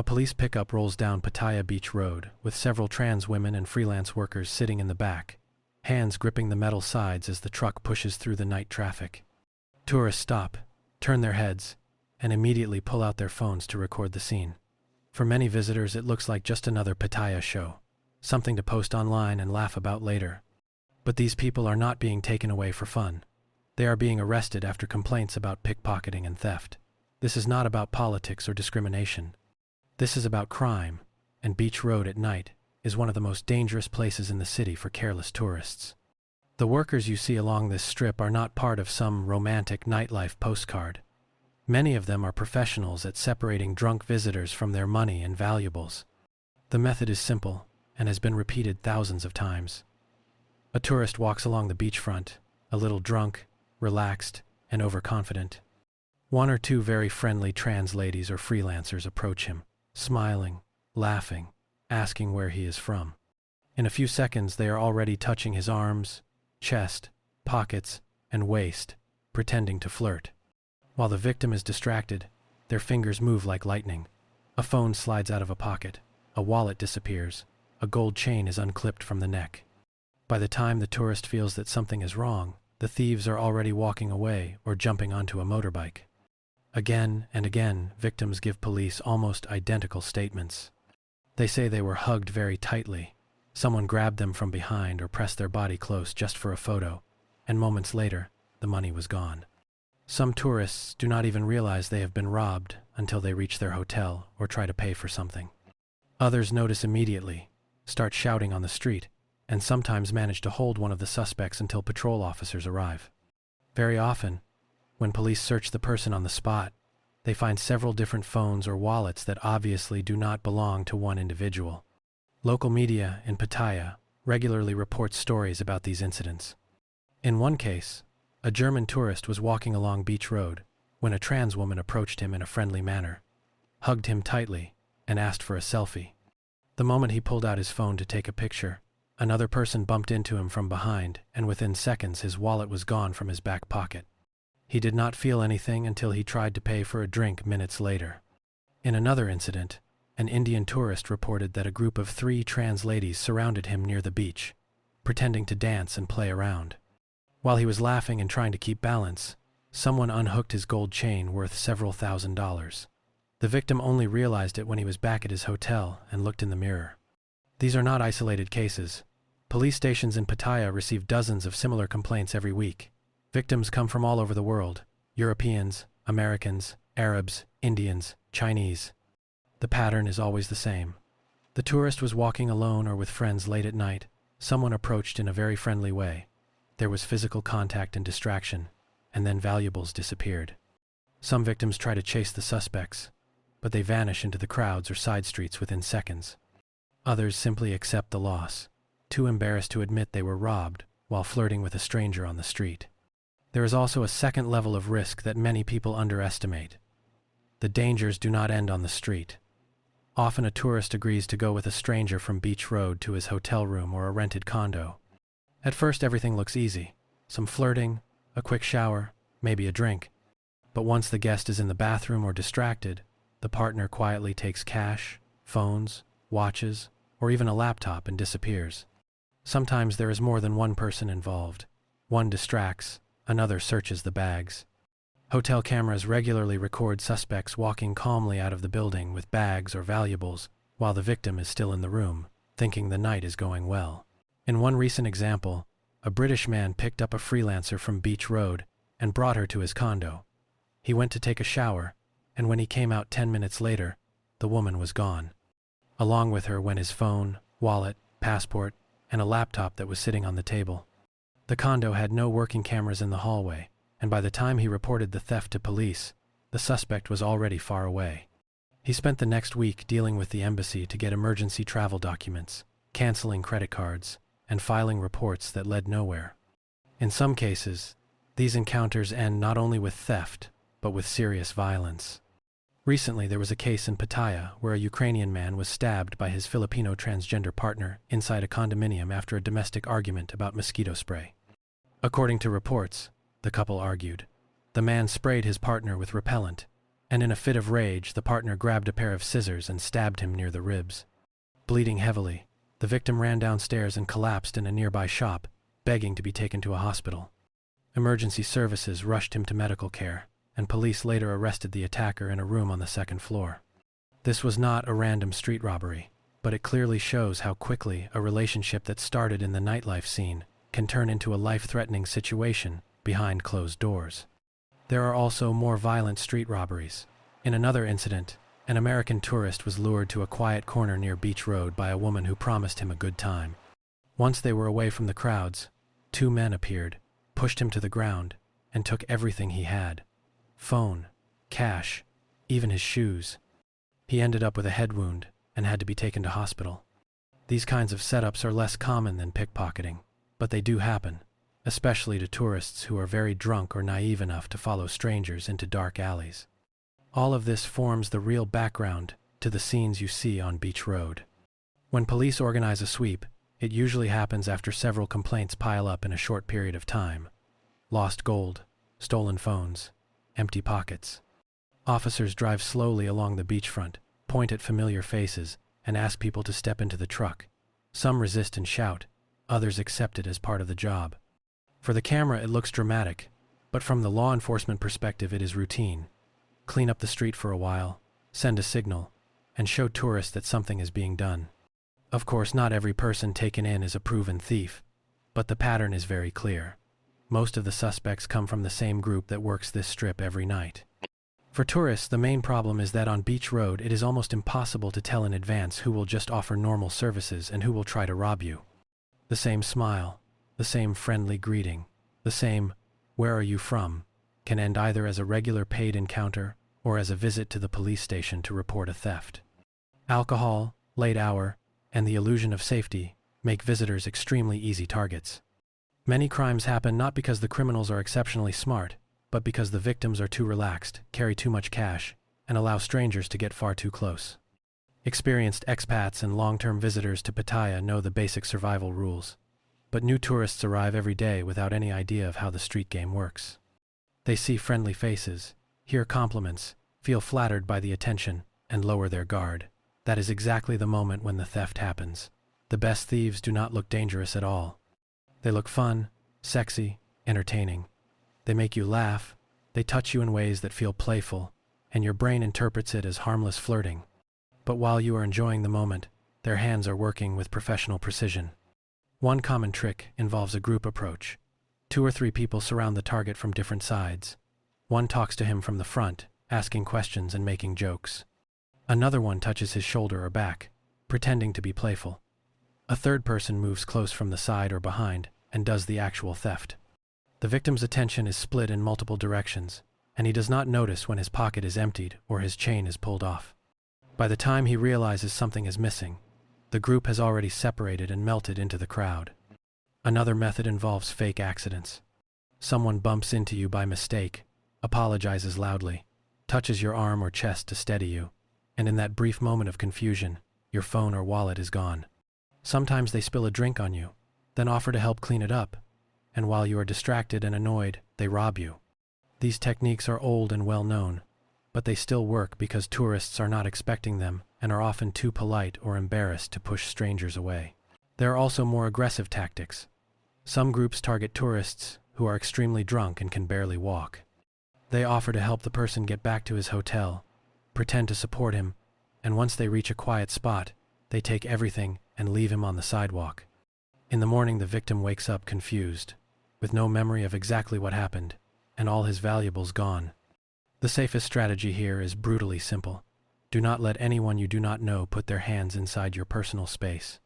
A police pickup rolls down Pattaya Beach Road, with several trans women and freelance workers sitting in the back, hands gripping the metal sides as the truck pushes through the night traffic. Tourists stop, turn their heads, and immediately pull out their phones to record the scene. For many visitors, it looks like just another Pattaya show, something to post online and laugh about later. But these people are not being taken away for fun. They are being arrested after complaints about pickpocketing and theft. This is not about politics or discrimination. This is about crime, and Beach Road at night is one of the most dangerous places in the city for careless tourists. The workers you see along this strip are not part of some romantic nightlife postcard. Many of them are professionals at separating drunk visitors from their money and valuables. The method is simple and has been repeated thousands of times. A tourist walks along the beachfront, a little drunk, relaxed, and overconfident. One or two very friendly trans ladies or freelancers approach him, smiling, laughing, asking where he is from. In a few seconds, they are already touching his arms, chest, pockets, and waist, pretending to flirt. While the victim is distracted, their fingers move like lightning. A phone slides out of a pocket, a wallet disappears, a gold chain is unclipped from the neck. By the time the tourist feels that something is wrong, the thieves are already walking away or jumping onto a motorbike. Again and again, victims give police almost identical statements. They say they were hugged very tightly, someone grabbed them from behind or pressed their body close just for a photo, and moments later, the money was gone. Some tourists do not even realize they have been robbed until they reach their hotel or try to pay for something. Others notice immediately, start shouting on the street, and sometimes manage to hold one of the suspects until patrol officers arrive. Very often, when police search the person on the spot, they find several different phones or wallets that obviously do not belong to one individual. Local media in Pattaya regularly reports stories about these incidents. In one case, a German tourist was walking along Beach Road when a trans woman approached him in a friendly manner, hugged him tightly, and asked for a selfie. The moment he pulled out his phone to take a picture, another person bumped into him from behind, and within seconds his wallet was gone from his back pocket. He did not feel anything until he tried to pay for a drink minutes later. In another incident, an Indian tourist reported that a group of 3 trans ladies surrounded him near the beach, pretending to dance and play around. While he was laughing and trying to keep balance, someone unhooked his gold chain worth several $1,000s. The victim only realized it when he was back at his hotel and looked in the mirror. These are not isolated cases. Police stations in Pattaya receive dozens of similar complaints every week. Victims come from all over the world: Europeans, Americans, Arabs, Indians, Chinese. The pattern is always the same. The tourist was walking alone or with friends late at night. Someone approached in a very friendly way. There was physical contact and distraction, and then valuables disappeared. Some victims try to chase the suspects, but they vanish into the crowds or side streets within seconds. Others simply accept the loss, too embarrassed to admit they were robbed while flirting with a stranger on the street. There is also a second level of risk that many people underestimate. The dangers do not end on the street. Often a tourist agrees to go with a stranger from Beach Road to his hotel room or a rented condo. At first everything looks easy. Some flirting, a quick shower, maybe a drink. But once the guest is in the bathroom or distracted, the partner quietly takes cash, phones, watches, or even a laptop and disappears. Sometimes there is more than one person involved. One distracts, another searches the bags. Hotel cameras regularly record suspects walking calmly out of the building with bags or valuables while the victim is still in the room, thinking the night is going well. In one recent example, a British man picked up a freelancer from Beach Road and brought her to his condo. He went to take a shower, and when he came out 10 minutes later, the woman was gone. Along with her went his phone, wallet, passport, and a laptop that was sitting on the table. The condo had no working cameras in the hallway, and by the time he reported the theft to police, the suspect was already far away. He spent the next week dealing with the embassy to get emergency travel documents, canceling credit cards, and filing reports that led nowhere. In some cases, these encounters end not only with theft, but with serious violence. Recently, there was a case in Pattaya where a Ukrainian man was stabbed by his Filipino transgender partner inside a condominium after a domestic argument about mosquito spray. According to reports, the couple argued. The man sprayed his partner with repellent, and in a fit of rage, the partner grabbed a pair of scissors and stabbed him near the ribs. Bleeding heavily, the victim ran downstairs and collapsed in a nearby shop, begging to be taken to a hospital. Emergency services rushed him to medical care, and police later arrested the attacker in a room on the second floor. This was not a random street robbery, but it clearly shows how quickly a relationship that started in the nightlife scene can turn into a life-threatening situation behind closed doors. There are also more violent street robberies. In another incident, an American tourist was lured to a quiet corner near Beach Road by a woman who promised him a good time. Once they were away from the crowds, two men appeared, pushed him to the ground, and took everything he had: phone, cash, even his shoes. He ended up with a head wound and had to be taken to hospital. These kinds of setups are less common than pickpocketing, but they do happen, especially to tourists who are very drunk or naive enough to follow strangers into dark alleys. All of this forms the real background to the scenes you see on Beach Road. When police organize a sweep, it usually happens after several complaints pile up in a short period of time. Lost gold, stolen phones, empty pockets. Officers drive slowly along the beachfront, point at familiar faces, and ask people to step into the truck. Some resist and shout, others accept it as part of the job. For the camera, it looks dramatic, but from the law enforcement perspective, it is routine. Clean up the street for a while, send a signal, and show tourists that something is being done. Of course, not every person taken in is a proven thief, but the pattern is very clear. Most of the suspects come from the same group that works this strip every night. For tourists, the main problem is that on Beach Road, it is almost impossible to tell in advance who will just offer normal services and who will try to rob you. The same smile, the same friendly greeting, the same "where are you from?" can end either as a regular paid encounter or as a visit to the police station to report a theft. Alcohol, late hour, and the illusion of safety make visitors extremely easy targets. Many crimes happen not because the criminals are exceptionally smart, but because the victims are too relaxed, carry too much cash, and allow strangers to get far too close. Experienced expats and long-term visitors to Pattaya know the basic survival rules, but new tourists arrive every day without any idea of how the street game works. They see friendly faces, hear compliments, feel flattered by the attention, and lower their guard. That is exactly the moment when the theft happens. The best thieves do not look dangerous at all. They look fun, sexy, entertaining. They make you laugh, they touch you in ways that feel playful, and your brain interprets it as harmless flirting. But while you are enjoying the moment, their hands are working with professional precision. One common trick involves a group approach. 2 or 3 people surround the target from different sides. One talks to him from the front, asking questions and making jokes. Another one touches his shoulder or back, pretending to be playful. A third person moves close from the side or behind and does the actual theft. The victim's attention is split in multiple directions, and he does not notice when his pocket is emptied or his chain is pulled off. By the time he realizes something is missing, the group has already separated and melted into the crowd. Another method involves fake accidents. Someone bumps into you by mistake, apologizes loudly, touches your arm or chest to steady you, and in that brief moment of confusion, your phone or wallet is gone. Sometimes they spill a drink on you, then offer to help clean it up, and while you are distracted and annoyed, they rob you. These techniques are old and well known, but they still work because tourists are not expecting them and are often too polite or embarrassed to push strangers away. There are also more aggressive tactics. Some groups target tourists who are extremely drunk and can barely walk. They offer to help the person get back to his hotel, pretend to support him, and once they reach a quiet spot, they take everything and leave him on the sidewalk. In the morning, the victim wakes up confused, with no memory of exactly what happened, and all his valuables gone. The safest strategy here is brutally simple. Do not let anyone you do not know put their hands inside your personal space.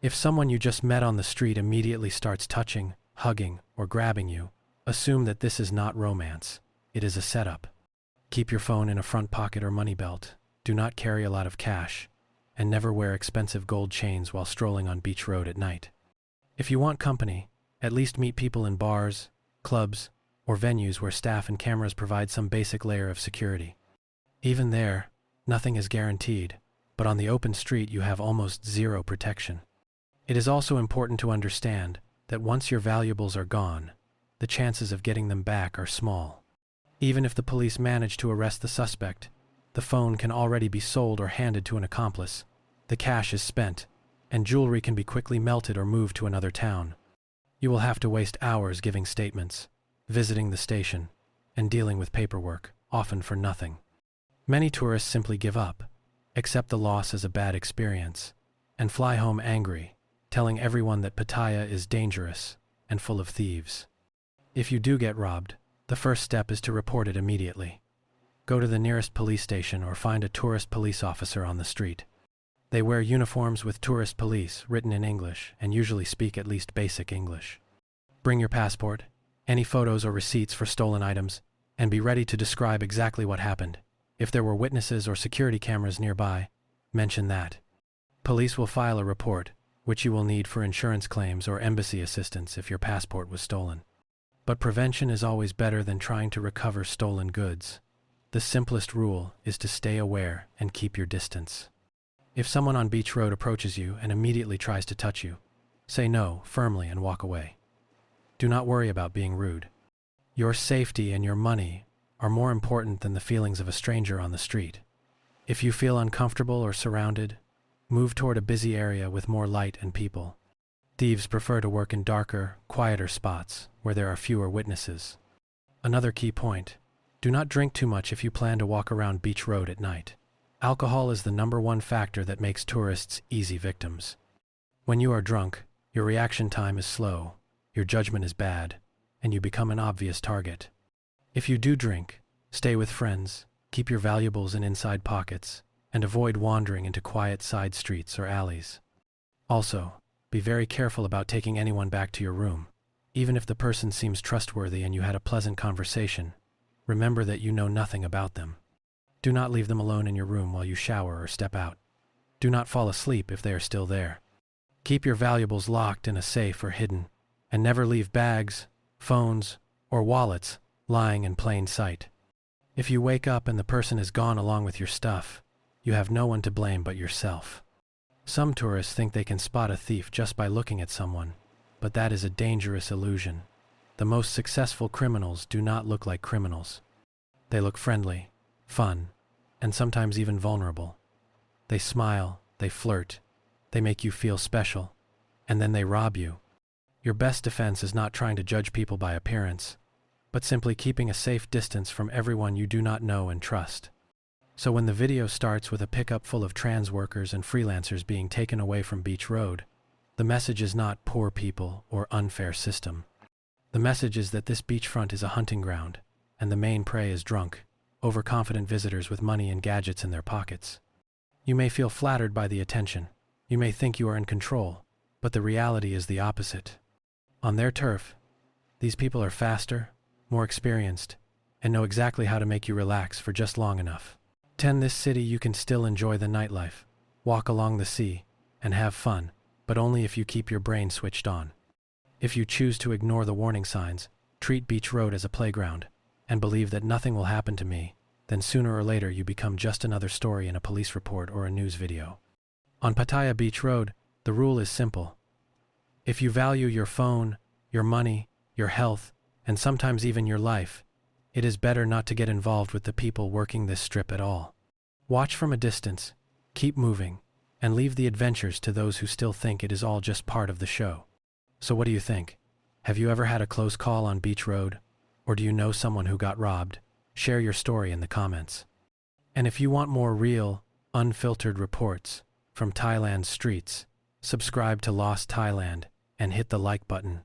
If someone you just met on the street immediately starts touching, hugging, or grabbing you, assume that this is not romance. It is a setup. Keep your phone in a front pocket or money belt. Do not carry a lot of cash, and never wear expensive gold chains while strolling on Beach Road at night. If you want company, at least meet people in bars, clubs, or venues where staff and cameras provide some basic layer of security. Even there, nothing is guaranteed, but on the open street you have almost zero protection. It is also important to understand that once your valuables are gone, the chances of getting them back are small. Even if the police manage to arrest the suspect, the phone can already be sold or handed to an accomplice. The cash is spent, and jewelry can be quickly melted or moved to another town. You will have to waste hours giving statements, visiting the station, and dealing with paperwork, often for nothing. Many tourists simply give up, accept the loss as a bad experience, and fly home angry, telling everyone that Pattaya is dangerous and full of thieves. If you do get robbed, the first step is to report it immediately. Go to the nearest police station or find a tourist police officer on the street. They wear uniforms with tourist police written in English and usually speak at least basic English. Bring your passport, any photos or receipts for stolen items, and be ready to describe exactly what happened. If there were witnesses or security cameras nearby, mention that. Police will file a report, which you will need for insurance claims or embassy assistance if your passport was stolen. But prevention is always better than trying to recover stolen goods. The simplest rule is to stay aware and keep your distance. If someone on Beach Road approaches you and immediately tries to touch you, say no firmly and walk away. Do not worry about being rude. Your safety and your money are more important than the feelings of a stranger on the street. If you feel uncomfortable or surrounded, move toward a busy area with more light and people. Thieves prefer to work in darker, quieter spots where there are fewer witnesses. Another key point: do not drink too much if you plan to walk around Beach Road at night. Alcohol is the #1 factor that makes tourists easy victims. When you are drunk, your reaction time is slow, your judgment is bad, and you become an obvious target. If you do drink, stay with friends, keep your valuables in inside pockets, and avoid wandering into quiet side streets or alleys. Also, be very careful about taking anyone back to your room. Even if the person seems trustworthy and you had a pleasant conversation, remember that you know nothing about them. Do not leave them alone in your room while you shower or step out. Do not fall asleep if they are still there. Keep your valuables locked in a safe or hidden, and never leave bags, phones, or wallets lying in plain sight. If you wake up and the person is gone along with your stuff, you have no one to blame but yourself. Some tourists think they can spot a thief just by looking at someone, but that is a dangerous illusion. The most successful criminals do not look like criminals. They look friendly, fun, and sometimes even vulnerable. They smile, they flirt, they make you feel special, and then they rob you. Your best defense is not trying to judge people by appearance, but simply keeping a safe distance from everyone you do not know and trust. So when the video starts with a pickup full of trans workers and freelancers being taken away from Beach Road, the message is not poor people or unfair system. The message is that this beachfront is a hunting ground, and the main prey is drunk, overconfident visitors with money and gadgets in their pockets. You may feel flattered by the attention. You may think you are in control, but the reality is the opposite. On their turf, these people are faster, more experienced, and know exactly how to make you relax for just long enough. In this city you can still enjoy the nightlife, walk along the sea, and have fun, but only if you keep your brain switched on. If you choose to ignore the warning signs, treat Beach Road as a playground, and believe that nothing will happen to me, then sooner or later you become just another story in a police report or a news video. On Pattaya Beach Road, the rule is simple. If you value your phone, your money, your health, and sometimes even your life, it is better not to get involved with the people working this strip at all. Watch from a distance, keep moving, and leave the adventures to those who still think it is all just part of the show. So what do you think? Have you ever had a close call on Beach Road? Or do you know someone who got robbed? Share your story in the comments. And if you want more real, unfiltered reports from Thailand's streets, subscribe to Lost Thailand and hit the like button.